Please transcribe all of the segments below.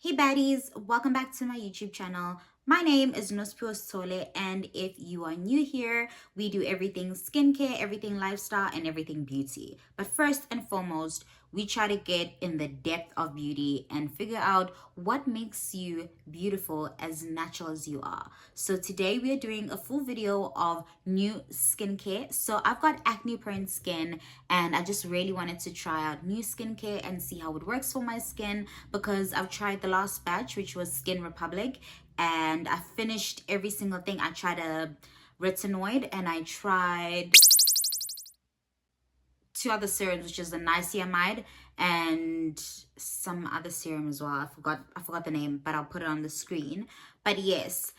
Hey baddies, welcome back to my YouTube channel. My name is Nospio Sole, and if you are new here, we do everything skincare, everything lifestyle, and everything beauty. But first and foremost, we try to get in the depth of beauty and figure out what makes you beautiful as natural as you are. So today we are doing a full video of new skincare. So I've got acne prone skin and I just really wanted to try out new skincare and see how it works for my skin, because I've tried the last batch, which was Skin Republic, and I finished every single thing. I tried a retinoid and I tried two other serums, which is the niacinamide and some other serum as well. I forgot the name, but I'll put it on the screen. But yes,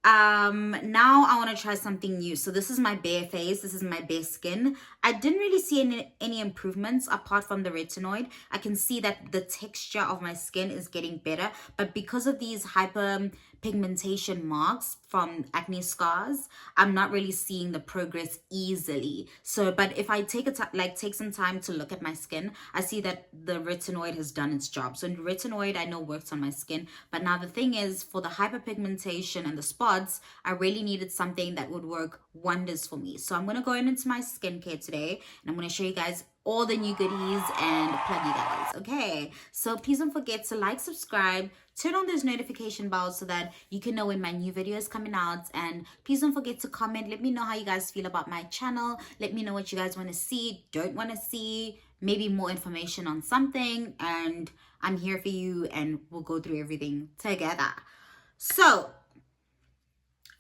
now I want to try something new. So this is my bare face, this is my bare skin. I didn't really see any improvements apart from the retinoid. I can see that the texture of my skin is getting better, but because of these hyper pigmentation marks from acne scars, I'm not really seeing the progress easily. So but if I take some time to look at my skin, I see that the retinoid has done its job. So retinoid I know works on my skin, but now the thing is, for the hyperpigmentation and the spots, I really needed something that would work wonders for me. So I'm going to go into my skincare today and I'm going to show you guys all the new goodies and plug you guys. Okay, so please don't forget to like, subscribe, turn on those notification bells so that you can know when my new video is coming out. And please don't forget to comment. Let me know how you guys feel about my channel. Let me know what you guys want to see, don't want to see, maybe more information on something, and I'm here for you and we'll go through everything together. So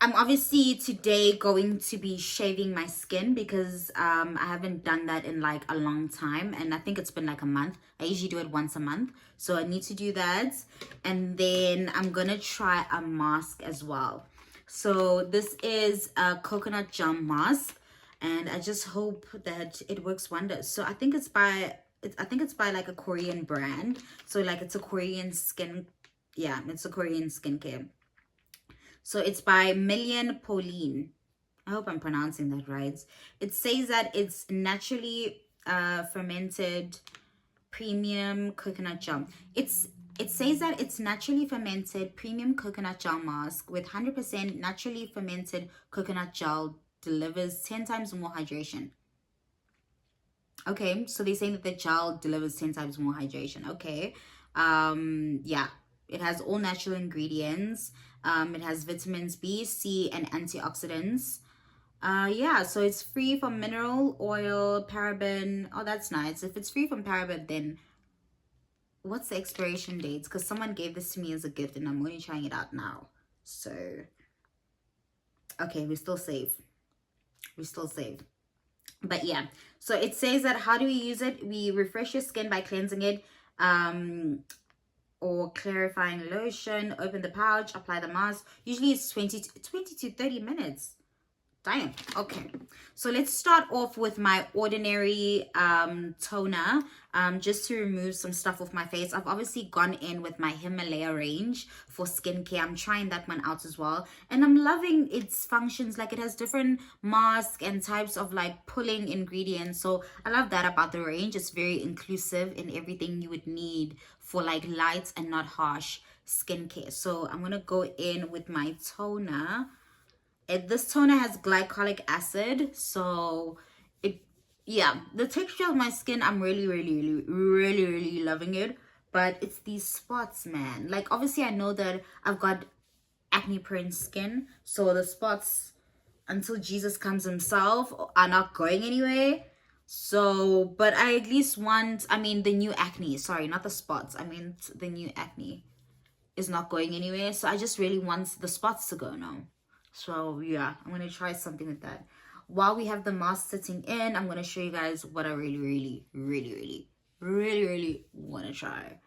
I'm obviously today going to be shaving my skin because I haven't done that in like a long time, and I think it's been like a month. I usually do it once a month, so I need to do that. And then I'm gonna try a mask as well. So this is a coconut gel mask, and I just hope that it works wonders. So I think it's by like a Korean brand. So like it's a Korean skin, yeah, it's a Korean skincare. So it's by Million Pauline. I hope I'm pronouncing that right. It says that it's naturally fermented premium coconut gel. It says that it's naturally fermented premium coconut gel mask with 100% naturally fermented coconut gel, delivers 10 times more hydration. Okay, so they're saying that the gel delivers 10 times more hydration. Okay. Yeah, it has all natural ingredients. It has vitamins B, C, and antioxidants. Yeah, so it's free from mineral oil, paraben. Oh, that's nice. If it's free from paraben, then what's the expiration dates? Because someone gave this to me as a gift and I'm only trying it out now. So, okay, we're still safe. We're still safe. But yeah, so it says that how do we use it? We refresh your skin by cleansing it, or clarifying lotion, open the pouch, apply the mask. Usually it's 20 to 30 minutes. Damn. Okay, so let's start off with my ordinary toner, just to remove some stuff off my face. I've obviously gone in with my Himalaya range for skincare. I'm trying that one out as well, and I'm loving its functions. Like, it has different masks and types of like pulling ingredients, so I love that about the range. It's very inclusive in everything you would need for like light and not harsh skincare. So I'm gonna go in with my toner. This toner has glycolic acid, so yeah, the texture of my skin, I'm really loving it. But it's these spots, man. Like, obviously I know that I've got acne prone skin, so the spots, until Jesus comes himself, are not going anywhere. So but I at least want, I mean, the new acne, sorry, not the spots, I mean the new acne is not going anywhere, so I just really want the spots to go now. So yeah, I'm gonna try something like that. While we have the mask sitting in, I'm gonna show you guys what I really want to try.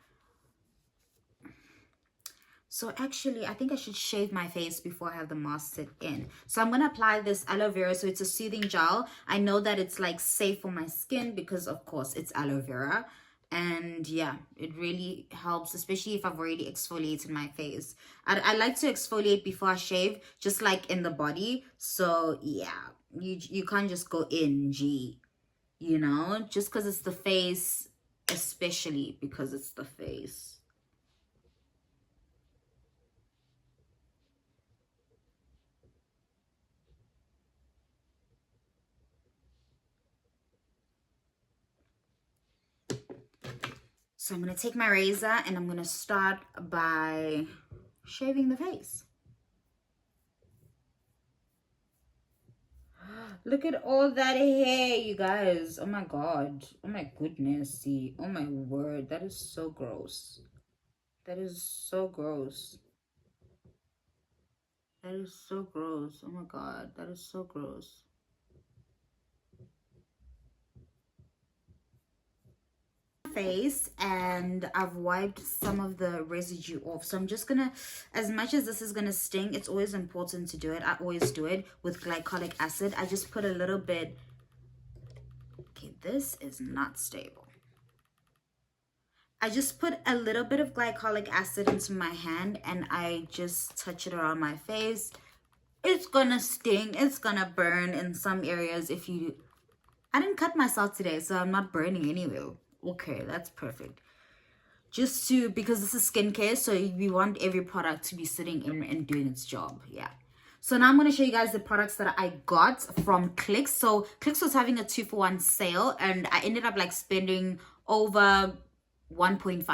So actually, I think I should shave my face before I have the mask sit in. So I'm gonna apply this aloe vera. So it's a soothing gel. I know that it's like safe for my skin because of course it's aloe vera. And yeah, it really helps, especially if I've already exfoliated my face. I like to exfoliate before I shave, just like in the body. So yeah, you can't just go in, you know, just because it's the face, especially because it's the face. So I'm going to take my razor and I'm going to start by shaving the face. Look at all that hair, you guys. Oh my god. Oh my goodness. See. Oh my word. That is so gross. That is so gross. That is so gross. Oh my god. That is so gross. Face, and I've wiped some of the residue off, so I'm just gonna, as much as this is gonna sting, it's always important to do it. I always do it with glycolic acid. I just put a little bit. Okay, this is not stable. I just put a little bit of glycolic acid into my hand and I just touch it around my face. It's gonna sting, it's gonna burn in some areas. If you, I didn't cut myself today, so I'm not burning anywhere. Okay, that's perfect. Just to, because this is skincare, so we want every product to be sitting in and doing its job. Yeah. So now I'm going to show you guys the products that I got from Clicks. So Clicks was having a 2-for-1 sale and I ended up like spending over 1.5.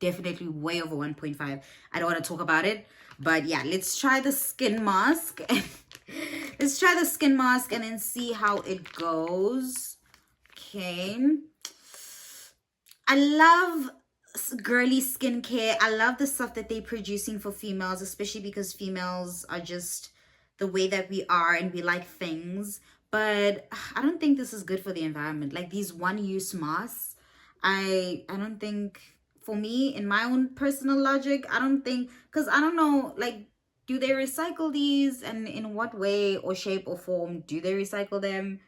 Definitely way over 1.5. I don't want to talk about it, but yeah, let's try the skin mask. Let's try the skin mask and then see how it goes. Okay. I love girly skincare. I love the stuff that they're producing for females, especially because females are just the way that we are and we like things. But I don't think this is good for the environment. Like these one-use masks, I don't think, for me, in my own personal logic, I don't think, because I don't know, like, do they recycle these, and in what way or shape or form do they recycle them?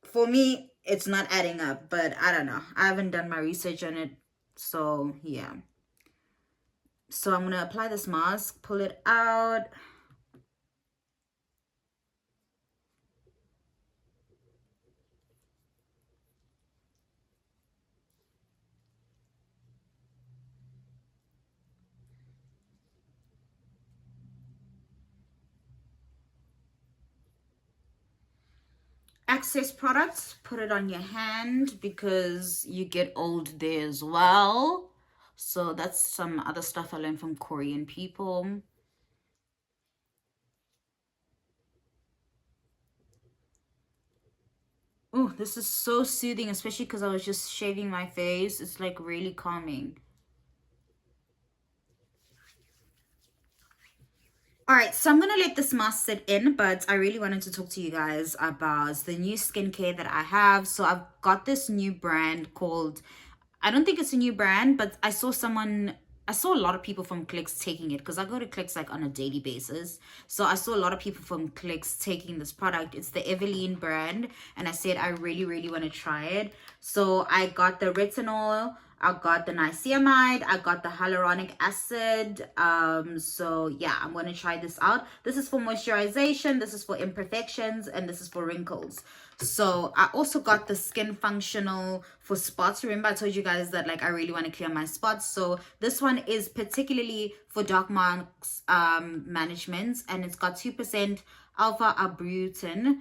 For me, it's not adding up, but I don't know. I haven't done my research on it, so yeah. So I'm gonna apply this mask, pull it out. Access products, put it on your hand because you get old there as well. So that's some other stuff I learned from Korean people. Oh, this is so soothing, especially because I was just shaving my face. It's like really calming. All right, so I'm going to let this mask sit in, but I really wanted to talk to you guys about the new skincare that I have. So I've got this new brand called, I don't think it's a new brand, but I saw a lot of people from Clicks taking it because I go to Clicks like on a daily basis. So I saw a lot of people from Clicks taking this product. It's the Eveline brand, and I said I really, really want to try it. So I got the retinol, I got the niacinamide, I got the hyaluronic acid. So yeah, I'm going to try this out. This is for moisturization, this is for imperfections, and this is for wrinkles. So I also got the skin functional for spots. Remember I told you guys that like I really want to clear my spots. So this one is particularly for dark marks management, and it's got 2% alpha arbutin.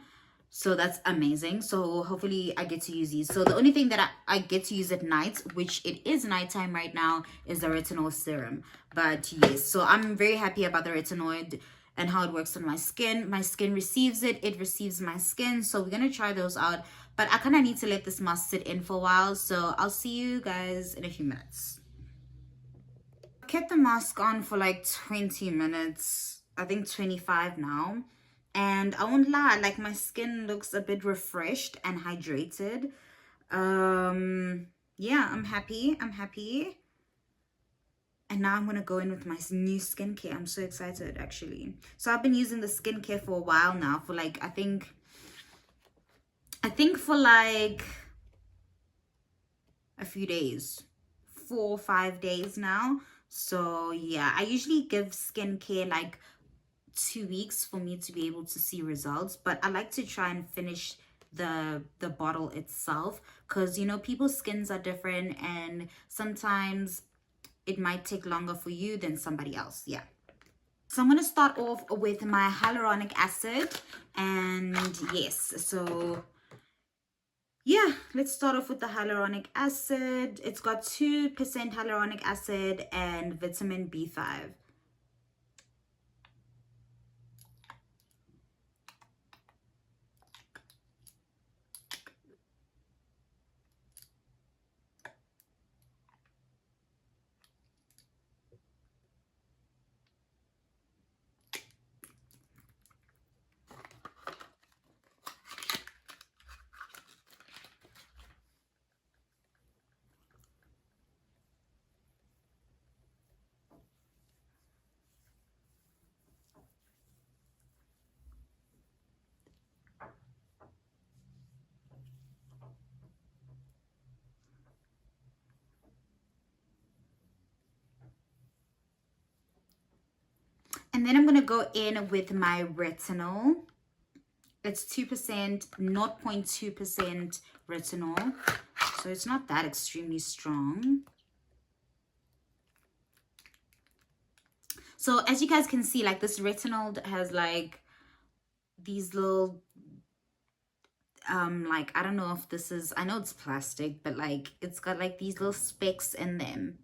So that's amazing. So hopefully I get to use these. So the only thing that I get to use at night, which it is nighttime right now, is the retinol serum. But yes, so I'm very happy about the retinoid and how it works on my skin. My skin receives it, it receives my skin. So we're going to try those out. But I kind of need to let this mask sit in for a while. So I'll see you guys in a few minutes. I kept the mask on for like 20 minutes. I think 25 now. And I won't lie, like my skin looks a bit refreshed and hydrated. Yeah, I'm happy. And now I'm going to go in with my new skincare. I'm so excited, actually. So I've been using the skincare for a while now, for like, I think for like a few days, 4 or 5 days now. So yeah, I usually give skincare like 2 weeks for me to be able to see results, but I like to try and finish the bottle itself, because you know, people's skins are different and sometimes it might take longer for you than somebody else. Yeah, so I'm going to start off with my hyaluronic acid. And yes, so yeah, let's start off with the hyaluronic acid. It's got 2% hyaluronic acid and vitamin B5. And then I'm going to go in with my retinol. It's 2%, 0.2% retinol. So it's not that extremely strong. So as you guys can see, like this retinol has like these little, like, I don't know if this is, I know it's plastic, but like it's got like these little specks in them.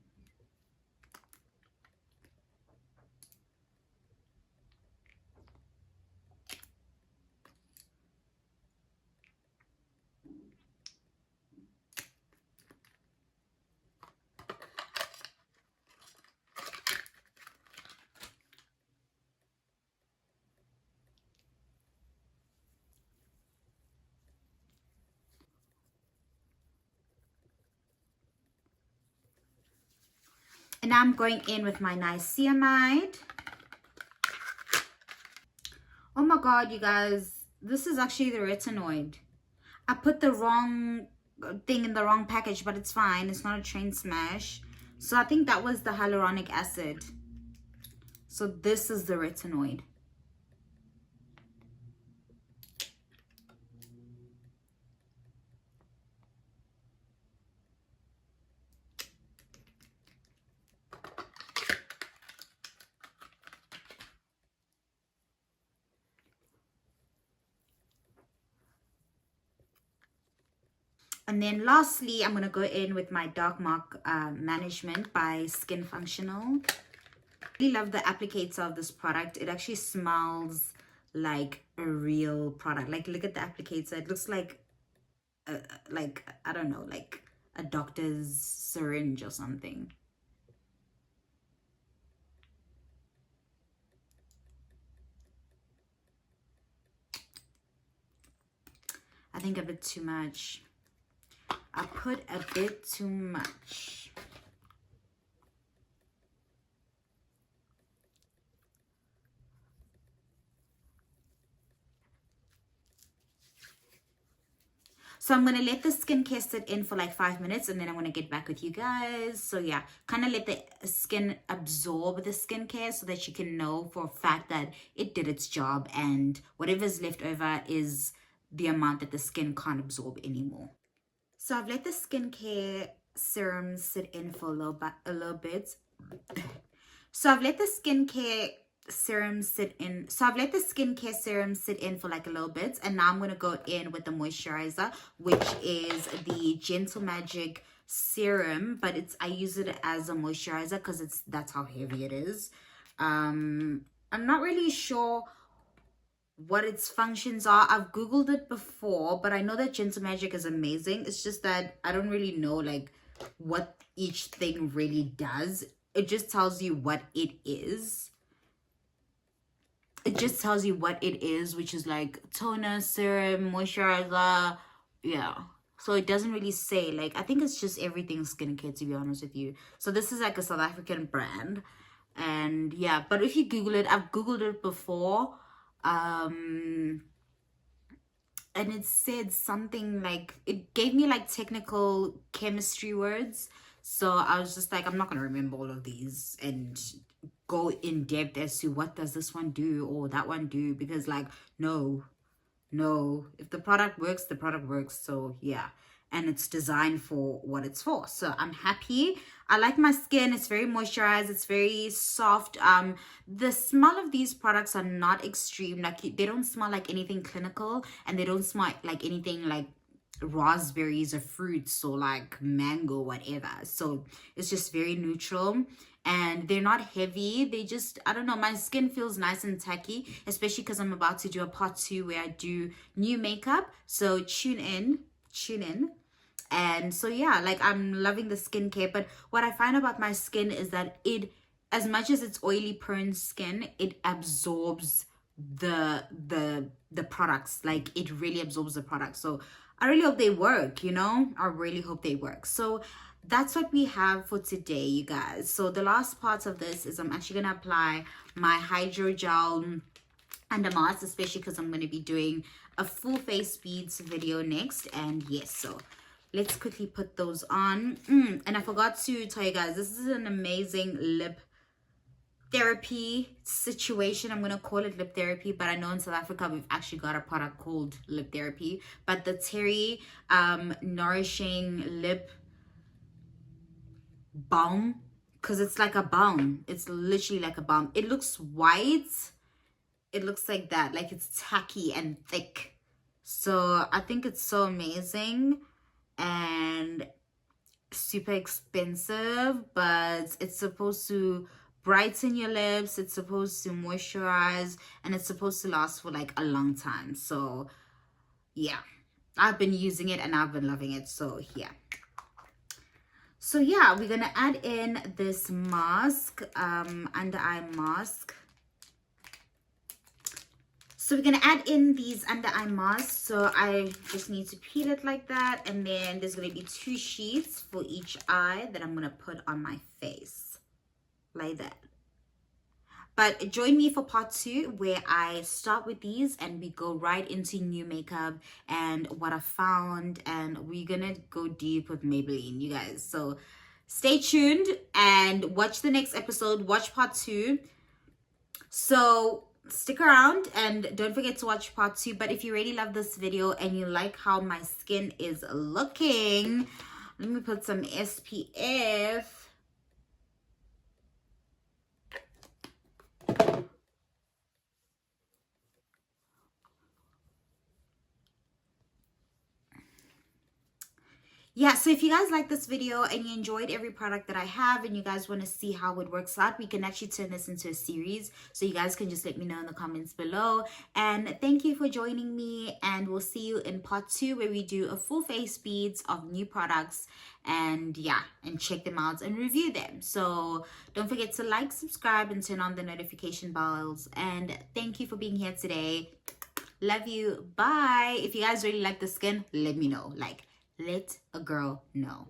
And now I'm going in with my niacinamide. Oh my god, you guys, this is actually the retinoid. I put the wrong thing in the wrong package, but it's fine. It's not a train smash. So I think that was the hyaluronic acid. So this is the retinoid. And then lastly, I'm going to go in with my dark mark management by Skin Functional. I really love the applicator of this product. It actually smells like a real product. Like, look at the applicator. It looks like I don't know, like a doctor's syringe or something. I think a bit too much. I put a bit too much. So I'm going to let the skincare sit in for like 5 minutes and then I'm going to get back with you guys. So yeah, kind of let the skin absorb the skincare so that you can know for a fact that it did its job and whatever's left over is the amount that the skin can't absorb anymore. So I've let the skincare serum sit in for a little bit. So I've let the skincare serum sit in. So I've let the skincare serum sit in for like a little bit. And now I'm going to go in with the moisturizer, which is the Gentle Magic serum. But I use it as a moisturizer because that's how heavy it is. I'm not really sure what its functions are. I've googled it before, but I know that Gentle Magic is amazing. It's just that I don't really know like what each thing really does. It just tells you what it is. It just tells you what it is, which is like toner, serum, moisturizer. Yeah. So it doesn't really say, like, I think it's just everything skincare, to be honest with you. So this is like a South African brand. And yeah, but if you Google it, I've Googled it before. And it said something like, it gave me like technical chemistry words. So I was just like, I'm not going to remember all of these and go in depth as to what does this one do or that one do, because like, no, if the product works, the product works. So yeah, and it's designed for what it's for. So I'm happy. I like my skin. It's very moisturized. It's very soft. The smell of these products are not extreme. Like, they don't smell like anything clinical, and they don't smell like anything like raspberries or fruits or like mango, whatever. So it's just very neutral, and they're not heavy. They just, I don't know, my skin feels nice and tacky, especially because I'm about to do a part 2 where I do new makeup. So tune in. And so yeah, like I'm loving the skincare. But what I find about my skin is that it, as much as it's oily prone skin, it absorbs the products. Like it really absorbs the products. So I really hope they work, you know. I really hope they work. So that's what we have for today, you guys. So the last part of this is I'm actually gonna apply my hydrogel under mask, especially because I'm going to be doing a full face beads video next. And yes, so let's quickly put those on. And I forgot to tell you guys, this is an amazing lip therapy situation. I'm going to call it lip therapy, but I know in South Africa we've actually got a product called lip therapy. But the Terry nourishing lip balm, because it's like a balm. It's literally like a balm. It looks white. It looks like that, like it's tacky and thick. So I think it's so amazing and super expensive, but it's supposed to brighten your lips, it's supposed to moisturize, and it's supposed to last for like a long time. So yeah, I've been using it and I've been loving it. So yeah. So yeah, we're gonna add in this mask, under eye mask. So we're going to add in these under eye masks. So I just need to peel it like that. And then there's going to be 2 sheets for each eye that I'm going to put on my face. Like that. But join me for part 2 where I start with these and we go right into new makeup and what I found. And we're going to go deep with Maybelline, you guys. So stay tuned and watch the next episode. Watch part 2. So stick around and don't forget to watch part 2. But if you really love this video and you like how my skin is looking, let me put some SPF. Yeah, so if you guys like this video and you enjoyed every product that I have and you guys want to see how it works out, we can actually turn this into a series. So you guys can just let me know in the comments below. And thank you for joining me, and we'll see you in part 2 where we do a full face beads of new products and yeah, and check them out and review them. So don't forget to like, subscribe, and turn on the notification bells. And thank you for being here today. Love you. Bye. If you guys really like the skin, let me know. Like, let a girl know.